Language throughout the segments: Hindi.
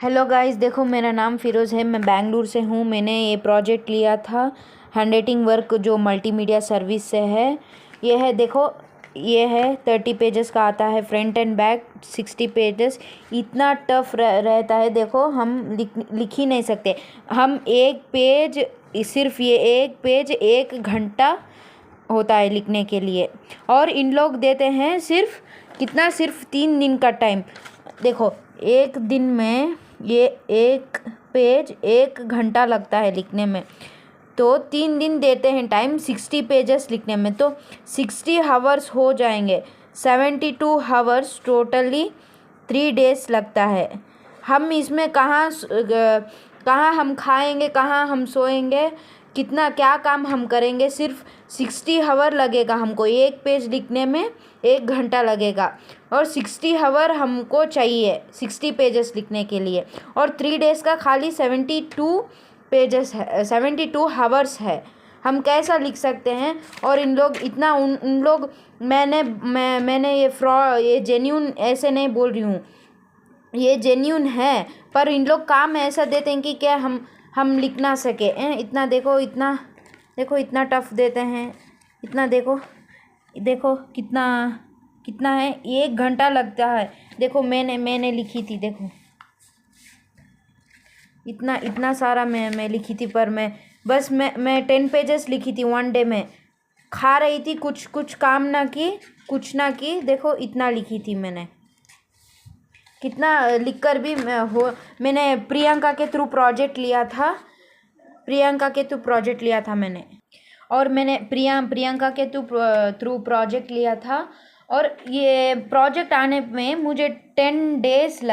हेलो गाइस, देखो मेरा नाम फ़िरोज़ है। मैं बेंगलुरु से हूँ। मैंने ये प्रोजेक्ट लिया था हैंडराइटिंग वर्क जो मल्टीमीडिया सर्विस से है। ये है, देखो ये है 30 पेजेस का आता है, फ्रंट एंड बैक 60 पेजेस। इतना टफ रहता है, देखो हम लिख ही नहीं सकते। हम एक पेज, सिर्फ ये एक पेज 1 घंटा होता है लिखने के लिए। और इन लोग देते हैं सिर्फ कितना, सिर्फ 3 दिन का टाइम। देखो एक दिन में ये एक पेज 1 घंटा लगता है लिखने में, तो 3 दिन देते हैं टाइम 60 पेजेस लिखने में, तो 60 हावर्स हो जाएंगे। 72 हावर्स टोटली 3 डेज लगता है। हम इसमें कहाँ हम खाएंगे, कहाँ हम सोएंगे, कितना क्या काम हम करेंगे। सिर्फ 60 हावर लगेगा हमको, एक पेज लिखने में 1 घंटा लगेगा। और 60 हावर हमको चाहिए 60 पेजेस लिखने के लिए। और 3 डेज़ का खाली 72 पेजेस है, 72 हावर्स है। हम कैसा लिख सकते हैं। और इन लोग इतना उन लोग, मैंने ये जेन्यून ऐसे नहीं बोल रही हूँ, ये जेन्यून है, पर इन लोग काम ऐसा देते हैं कि क्या हम लिख ना सके। इतना देखो, इतना टफ देते हैं। इतना देखो कितना कितना है, 1 घंटा लगता है। देखो मैंने लिखी थी, देखो इतना सारा मैं लिखी थी, पर मैं 10 पेजेस लिखी थी 1 डे में। खा रही थी, कुछ काम ना की, कुछ ना की। देखो इतना लिखी थी मैंने, कितना लिखकर भी मैंने प्रियंका के थ्रू प्रोजेक्ट लिया था मैंने। और मैंने प्रियंका के थ्रू प्रोजेक्ट लिया था। और ये प्रोजेक्ट आने में मुझे 10 डेज़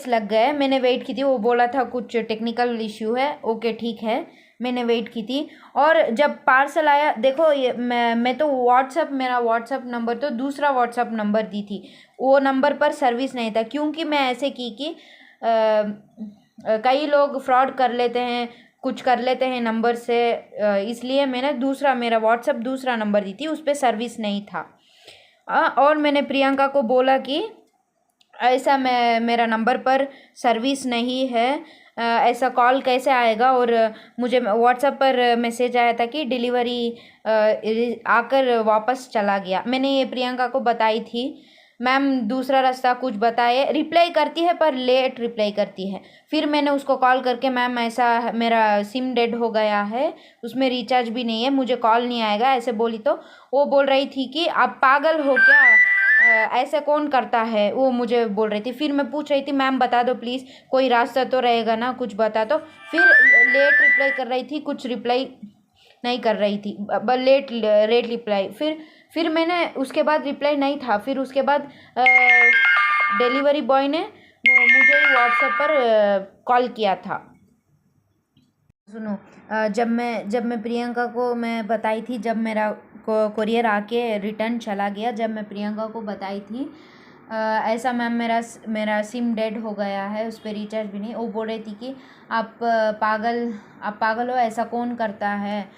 लग गए। मैंने वेट की थी, वो बोला था कुछ टेक्निकल इश्यू है। ओके ठीक है, मैंने वेट की थी। और जब पार्सल आया, देखो ये मैं तो मेरा व्हाट्सअप नंबर तो दूसरा व्हाट्सअप नंबर दी थी, वो नंबर पर सर्विस नहीं था। क्योंकि मैं ऐसे की कि कई लोग फ्रॉड कर लेते हैं, कुछ कर लेते हैं नंबर से, इसलिए मैंने मेरा व्हाट्सअप दूसरा नंबर दी थी, उस पर सर्विस नहीं था। और मैंने प्रियंका को बोला कि ऐसा मेरा नंबर पर सर्विस नहीं है, ऐसा कॉल कैसे आएगा। और मुझे व्हाट्सएप पर मैसेज आया था कि डिलीवरी आकर वापस चला गया। मैंने ये प्रियंका को बताई थी। मैम दूसरा रास्ता कुछ बताए, रिप्लाई करती है पर लेट रिप्लाई करती है। फिर मैंने उसको कॉल करके, मैम ऐसा मेरा सिम डेड हो गया है, उसमें रिचार्ज भी नहीं है, मुझे कॉल नहीं आएगा, ऐसे बोली। तो वो बोल रही थी कि आप पागल हो क्या, ऐसे कौन करता है, वो मुझे बोल रही थी। फिर मैं पूछ रही थी, मैम बता दो प्लीज़, कोई रास्ता तो रहेगा ना, कुछ बता दो। फिर लेट रिप्लाई कर रही थी, कुछ रिप्लाई नहीं कर रही थी, लेट रिप्लाई। फिर मैंने उसके बाद रिप्लाई नहीं था। फिर उसके बाद डिलीवरी बॉय ने मुझे व्हाट्सएप पर कॉल किया था। सुनो, जब मैं प्रियंका को मैं बताई थी, जब मेरा कोरियर आके रिटर्न चला गया, जब मैं प्रियंका को बताई थी ऐसा, मैम मेरा सिम डेड हो गया है, उस पर रिचार्ज भी नहीं। वो बोल रही थी कि आप पागल हो, ऐसा कौन करता है,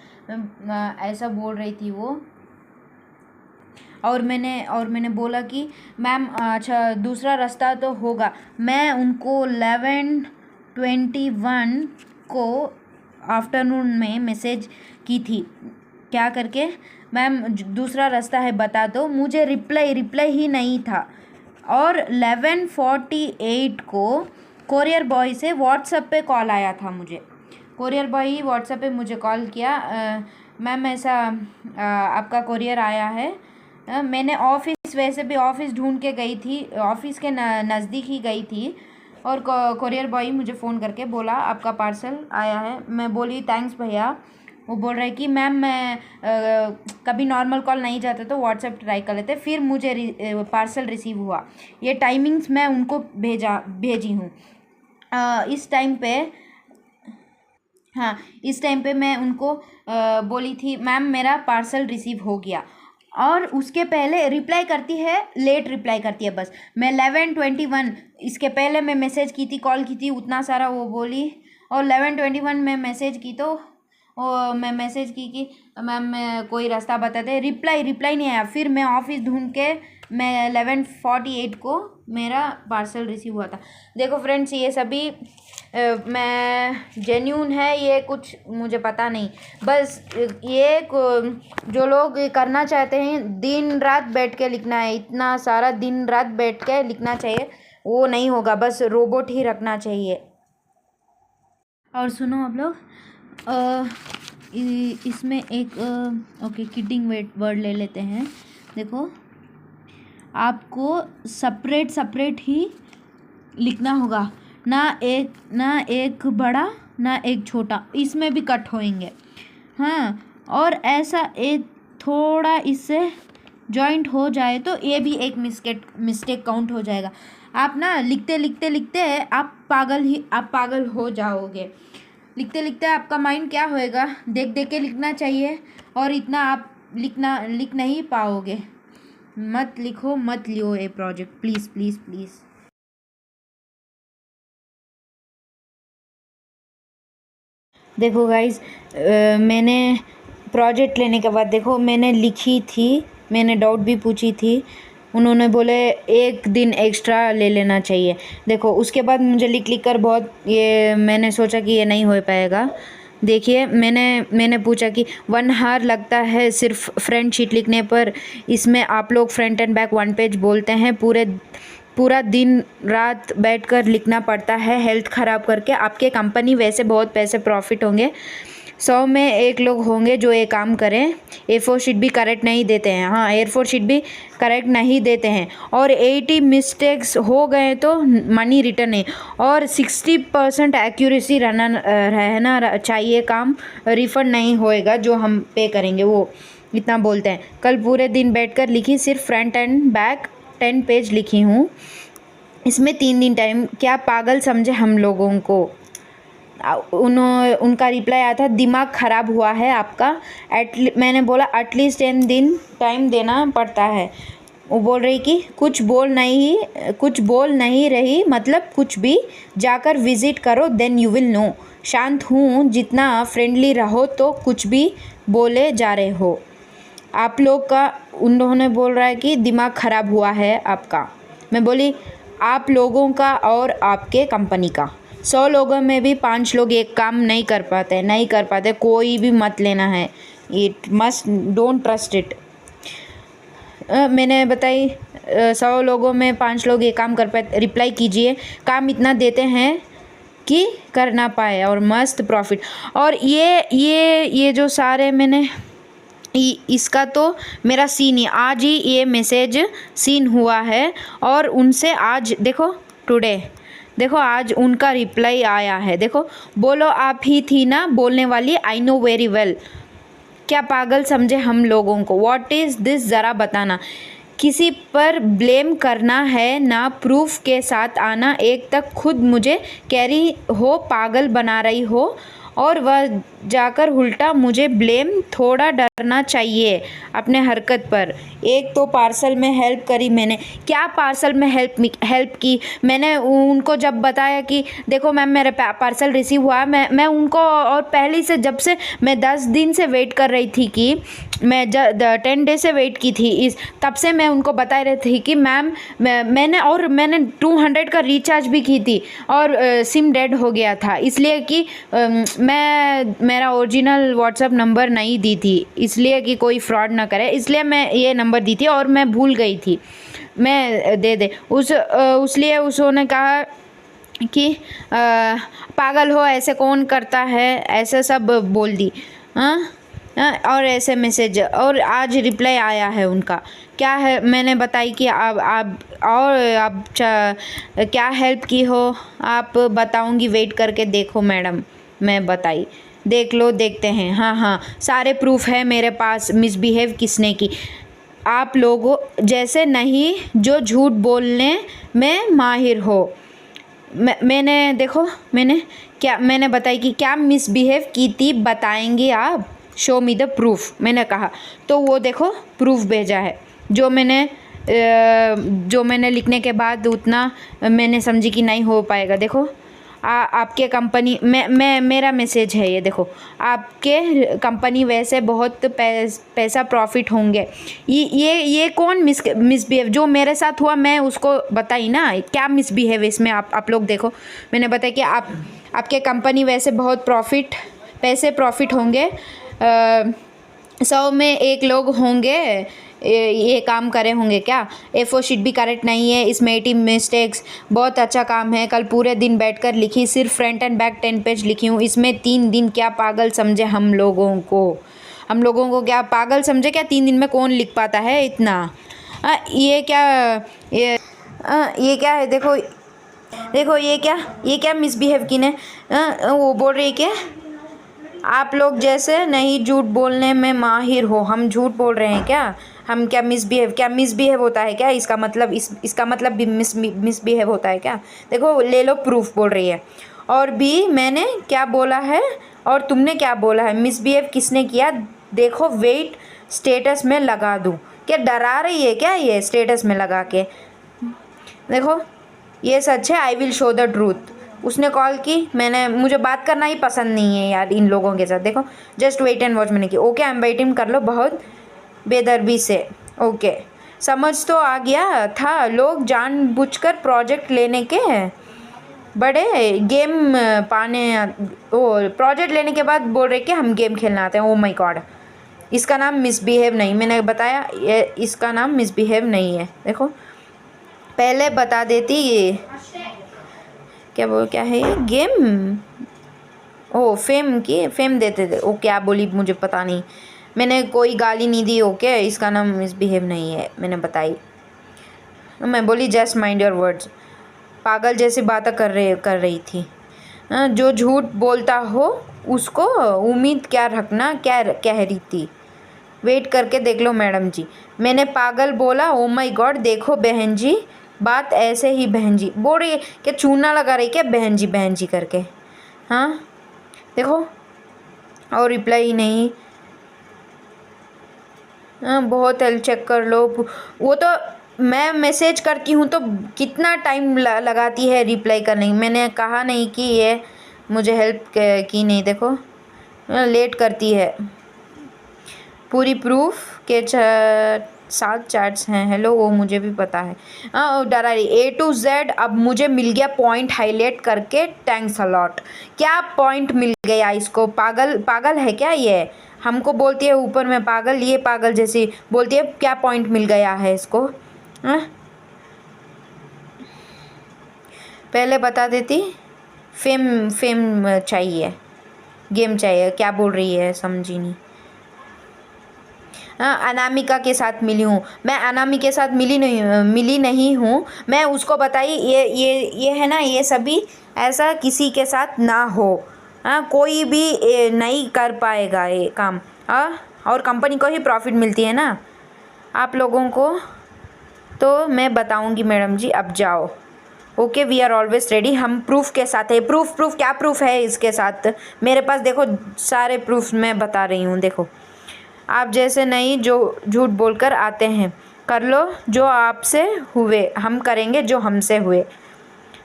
ऐसा बोल रही थी वो। और मैंने बोला कि मैम अच्छा दूसरा रास्ता तो होगा। मैं उनको 11:21 को आफ्टरनून में मैसेज की थी, क्या करके, मैम दूसरा रास्ता है बता दो। मुझे रिप्लाई ही नहीं था। और 11:48 को कोरियर बॉय से व्हाट्सएप पे कॉल आया था मुझे। कोरियर बॉय ही व्हाट्सएप पे मुझे कॉल किया, मैम ऐसा आपका कोरियर आया है। मैंने ऑफ़िस, वैसे भी ऑफ़िस ढूंढ के गई थी, ऑफ़िस के नज़दीक ही गई थी। और कोरियर बॉय मुझे फ़ोन करके बोला आपका पार्सल आया है। मैं बोली थैंक्स भैया। वो बोल रहे कि मैम मैं कभी नॉर्मल कॉल नहीं जाता तो व्हाट्सएप ट्राई कर लेते। फिर मुझे पार्सल रिसीव हुआ। ये टाइमिंग्स मैं उनको भेजी हूँ। इस टाइम पे मैं उनको बोली थी मैम मेरा पार्सल रिसीव हो गया। और उसके पहले रिप्लाई करती है, लेट रिप्लाई करती है बस। मैं 11:21, इसके पहले मैं मैसेज की थी, कॉल की थी, उतना सारा वो बोली। और 11:21 में मैसेज की, तो मैं मैसेज की कि मैम मैं कोई रास्ता बताते, रिप्लाई नहीं आया। फिर मैं ऑफ़िस ढूंढ के मैं 11:48 को मेरा पार्सल रिसीव हुआ था। देखो फ्रेंड्स, ये सभी मैं जेन्यून है, ये कुछ मुझे पता नहीं, बस ये जो लोग करना चाहते हैं दिन रात बैठ के लिखना है, इतना सारा दिन रात बैठ के लिखना चाहिए, वो नहीं होगा, बस रोबोट ही रखना चाहिए। और सुनो आप लोग, इसमें एक ओके किडिंग वर्ड ले लेते हैं। देखो, आपको सेपरेट ही लिखना होगा, ना एक बड़ा ना एक छोटा, इसमें भी कट होएंगे। हाँ, और ऐसा एक थोड़ा इससे जॉइंट हो जाए तो ये भी एक मिस्टेक काउंट हो जाएगा। आप ना लिखते आप पागल हो जाओगे। लिखते आपका माइंड क्या होएगा, देख के लिखना चाहिए, और इतना आप लिख नहीं पाओगे। मत लियो ये प्रोजेक्ट, प्लीज़ प्लीज़ प्लीज़। देखो गाइस, मैंने प्रोजेक्ट लेने के बाद देखो मैंने लिखी थी, मैंने डाउट भी पूछी थी, उन्होंने बोले एक दिन एक्स्ट्रा ले लेना चाहिए। देखो उसके बाद मुझे लिख कर बहुत ये मैंने सोचा कि ये नहीं हो पाएगा। देखिए, मैंने पूछा कि 1 आवर लगता है सिर्फ फ्रंट शीट लिखने पर, इसमें आप लोग फ्रंट एंड बैक 1 पेज बोलते हैं, पूरा दिन रात बैठकर लिखना पड़ता है हेल्थ ख़राब करके। आपके कंपनी वैसे बहुत पैसे प्रॉफिट होंगे, 100 में 1 लोग होंगे जो ये काम करें। A4 शीट भी करेक्ट नहीं देते हैं, हाँ A4 शीट भी करेक्ट नहीं देते हैं, और 80 मिस्टेक्स हो गए तो मनी रिटर्न है, और 60% एक्यूरेसी रहना चाहिए, काम रिफ़ंड नहीं होएगा जो हम पे करेंगे, वो इतना बोलते हैं। कल पूरे दिन बैठकर लिखी, सिर्फ फ्रंट एंड बैक 10 पेज लिखी हूँ, इसमें 3 दिन टाइम, क्या पागल समझे हम लोगों को। उनका रिप्लाई आया था, दिमाग ख़राब हुआ है आपका। मैंने बोला एटलीस्ट 10 दिन टाइम देना पड़ता है। वो बोल रही कि कुछ बोल नहीं रही, मतलब कुछ भी, जाकर विज़िट करो देन यू विल नो। शांत हूँ, जितना फ्रेंडली रहो तो कुछ भी बोले जा रहे हो आप लोग का। उन्होंने बोल रहा है कि दिमाग ख़राब हुआ है आपका। मैं बोली आप लोगों का और आपके कंपनी का। 100 लोगों में भी 5 लोग एक काम नहीं कर पाते, कोई भी मत लेना है, it must don't trust it. मैंने बताई 100 लोगों में 5 लोग ये काम कर पाते, रिप्लाई कीजिए, काम इतना देते हैं कि कर ना पाए, और मस्त प्रॉफिट। और ये जो सारे मैंने इसका तो मेरा सीन ही आज ही ये मैसेज सीन हुआ है, और उनसे आज देखो टुडे देखो आज उनका रिप्लाई आया है। देखो, बोलो आप ही थी ना बोलने वाली, आई नो वेरी वेल। क्या पागल समझे हम लोगों को, व्हाट इज़ दिस, ज़रा बताना। किसी पर ब्लेम करना है ना, प्रूफ के साथ आना। एक तक खुद मुझे कह रही हो पागल बना रही हो, और वह जाकर उल्टा मुझे ब्लेम। थोड़ा डरना चाहिए अपने हरकत पर। एक तो पार्सल में हेल्प करी मैंने, क्या पार्सल में हेल्प की मैंने उनको जब बताया कि देखो मैम मेरा पार्सल रिसीव हुआ, मैं उनको, और पहले से जब से मैं 10 दिन से वेट कर रही थी कि मैं 10 डे से वेट की थी, तब से मैं उनको बता रही थी कि मैम मैंने 200 का रिचार्ज भी की थी, और सिम डेड हो गया था, इसलिए कि मेरा ओरिजिनल व्हाट्सएप नंबर नहीं दी थी, इसलिए कि कोई फ्रॉड ना करे, इसलिए मैं ये नंबर दी थी, और मैं भूल गई थी मैं दे उसलिए उसने कहा कि पागल हो, ऐसे कौन करता है, ऐसे सब बोल दी। और ऐसे मैसेज, और आज रिप्लाई आया है उनका। क्या है, मैंने बताई कि आप क्या हेल्प की हो आप बताऊंगी, वेट करके देखो मैडम। मैं बताई, देख लो, देखते हैं। हाँ, सारे प्रूफ है मेरे पास मिसबिहेव किसने की। आप लोगों जैसे नहीं जो झूठ बोलने में माहिर हो। मैंने बताई कि क्या मिसबिहेव की थी, बताएंगे आप, शो मी द प्रूफ, मैंने कहा। तो वो देखो प्रूफ भेजा है, जो मैंने लिखने के बाद उतना मैंने समझी कि नहीं हो पाएगा। देखो आपके कंपनी मैं मेरा मैसेज है ये देखो, आपके कंपनी वैसे बहुत पैसा प्रॉफिट होंगे। ये कौन मिसबिहेव जो मेरे साथ हुआ, मैं उसको बताई ना क्या मिसबिहेव इसमें। आप लोग देखो, मैंने बताया कि आपके कंपनी वैसे बहुत पैसे प्रॉफिट होंगे, 100 में 1 लोग होंगे ये काम करे होंगे क्या। A4 शीट भी करेक्ट नहीं है, इसमें 80 मिस्टेक्स। बहुत अच्छा काम है, कल पूरे दिन बैठकर लिखी, सिर्फ फ्रंट एंड बैक 10 पेज लिखी हूँ इसमें। 3 दिन क्या पागल समझे हम लोगों को क्या पागल समझे क्या? 3 दिन में कौन लिख पाता है इतना? ये क्या है? देखो ये क्या मिसबिहेव की ने। वो बोल रही कि आप लोग जैसे नहीं झूठ बोलने में माहिर हो। हम झूठ बोल रहे हैं क्या? हम क्या मिसबिहेव होता है क्या? इसका मतलब भी मिसबिहेव होता है क्या? देखो ले लो प्रूफ, बोल रही है। और भी मैंने क्या बोला है और तुमने क्या बोला है? मिसबिहेव किसने किया? देखो वेट स्टेटस में लगा दूँ क्या? डरा रही है क्या ये स्टेटस में लगा के? देखो ये सच है, I will show the truth. उसने कॉल की, मुझे बात करना ही पसंद नहीं है यार इन लोगों के साथ। देखो जस्ट वेट एंड वॉच मैंने की। ओके आई एम वेटिंग कर लो बहुत बेदर्दी से। ओके समझ तो आ गया था, लोग जानबूझकर प्रोजेक्ट लेने के बड़े गेम प्रोजेक्ट लेने के बाद बोल रहे कि हम गेम खेलना आते हैं। ओ माय गॉड, इसका नाम मिसबिहेव नहीं, मैंने बताया इसका नाम मिसबिहेव नहीं है। देखो पहले बता देती ये क्या है ये गेम। फेम देते थे। ओ क्या बोली मुझे पता नहीं, मैंने कोई गाली नहीं दी। ओके इसका नाम मिसबिहेव नहीं है, मैंने बताई। मैं बोली जस्ट माइंड योर वर्ड्स। पागल जैसी बातें कर रही थी। जो झूठ बोलता हो उसको उम्मीद क्या रखना, क्या कह रही थी? वेट करके देख लो मैडम जी। मैंने पागल बोला? ओ माय गॉड, देखो बहन जी, बात ऐसे ही बहन जी बोल रही है। क्या चूना लगा रही क्या बहन जी करके? हाँ देखो, और रिप्लाई नहीं। बहुत हेल्प चेक कर लो। वो तो मैं मैसेज करती हूँ तो कितना टाइम लगाती है रिप्लाई करने में। मैंने कहा नहीं कि ये मुझे हेल्प की नहीं। देखो लेट करती है। पूरी प्रूफ के 7 चैट्स हैं। हेलो वो मुझे भी पता है। डरा रही A to Z। अब मुझे मिल गया पॉइंट हाईलाइट करके, थैंक्स अ लॉट। क्या पॉइंट मिल गया इसको? पागल है क्या ये? हमको बोलती है ऊपर में पागल, ये पागल जैसी बोलती है। क्या पॉइंट मिल गया है इसको? पहले बता देती। फेम चाहिए, गेम चाहिए। क्या बोल रही है समझी नहीं। अनामिका के साथ मिली हूँ मैं। अनामिका के साथ मिली नहीं हूँ मैं। उसको बताई ये है ना, ये सभी ऐसा किसी के साथ ना हो। कोई भी नहीं कर पाएगा ये काम। और कंपनी को ही प्रॉफिट मिलती है ना, आप लोगों को तो मैं बताऊंगी मैडम जी। अब जाओ। Okay we are always ready. हम प्रूफ के साथ है। प्रूफ क्या प्रूफ है इसके साथ? मेरे पास देखो सारे प्रूफ मैं बता रही हूँ। देखो आप जैसे नहीं जो झूठ बोलकर आते हैं। कर लो जो आपसे हुए, हम करेंगे जो हमसे हुए।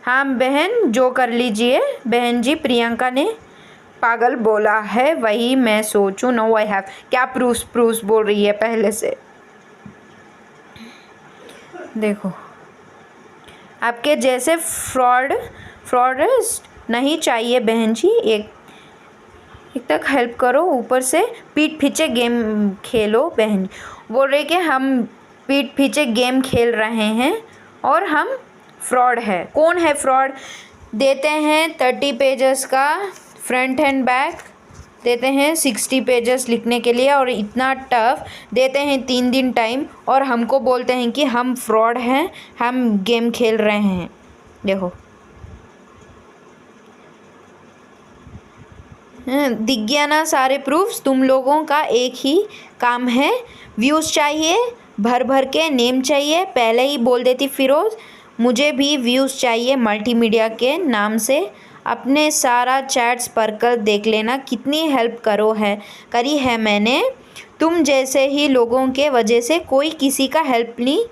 हाँ बहन जो कर लीजिए। बहन जी प्रियंका ने पागल बोला है, वही मैं सोचूं। No I have. क्या प्रूफ बोल रही है पहले से। देखो आपके जैसे फ्रॉडिस्ट नहीं चाहिए बहन जी। एक तक हेल्प करो, ऊपर से पीठ पीछे गेम खेलो। बहन बोल रहे कि हम पीठ पीछे गेम खेल रहे हैं और हम फ्रॉड है। कौन है फ्रॉड? देते हैं 30 पेजेस का फ्रंट एंड बैक, देते हैं 60 पेजेस लिखने के लिए और इतना टफ देते हैं 3 दिन टाइम, और हमको बोलते हैं कि हम फ्रॉड हैं, हम गेम खेल रहे हैं। देखो दिख गया ना सारे प्रूफ्स। तुम लोगों का एक ही काम है, व्यूज़ चाहिए भर के, नेम चाहिए। पहले ही बोल देती फिरोज़, मुझे भी व्यूज़ चाहिए मल्टीमीडिया के नाम से। अपने सारा चैट्स पढ़कर देख लेना कितनी हेल्प करी है मैंने। तुम जैसे ही लोगों के वजह से कोई किसी का हेल्प नहीं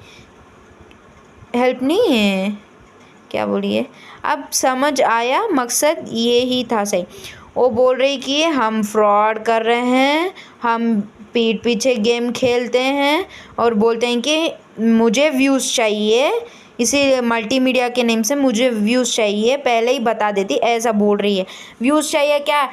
क्या बोलिए। अब समझ आया, मकसद ये ही था सही। वो बोल रही कि हम फ्रॉड कर रहे हैं, हम पीठ पीछे गेम खेलते हैं और बोलते हैं कि मुझे व्यूज़ चाहिए, इसी मल्टीमीडिया के नेम से मुझे व्यूज़ चाहिए, पहले ही बता देती, ऐसा बोल रही है। व्यूज़ चाहिए क्या?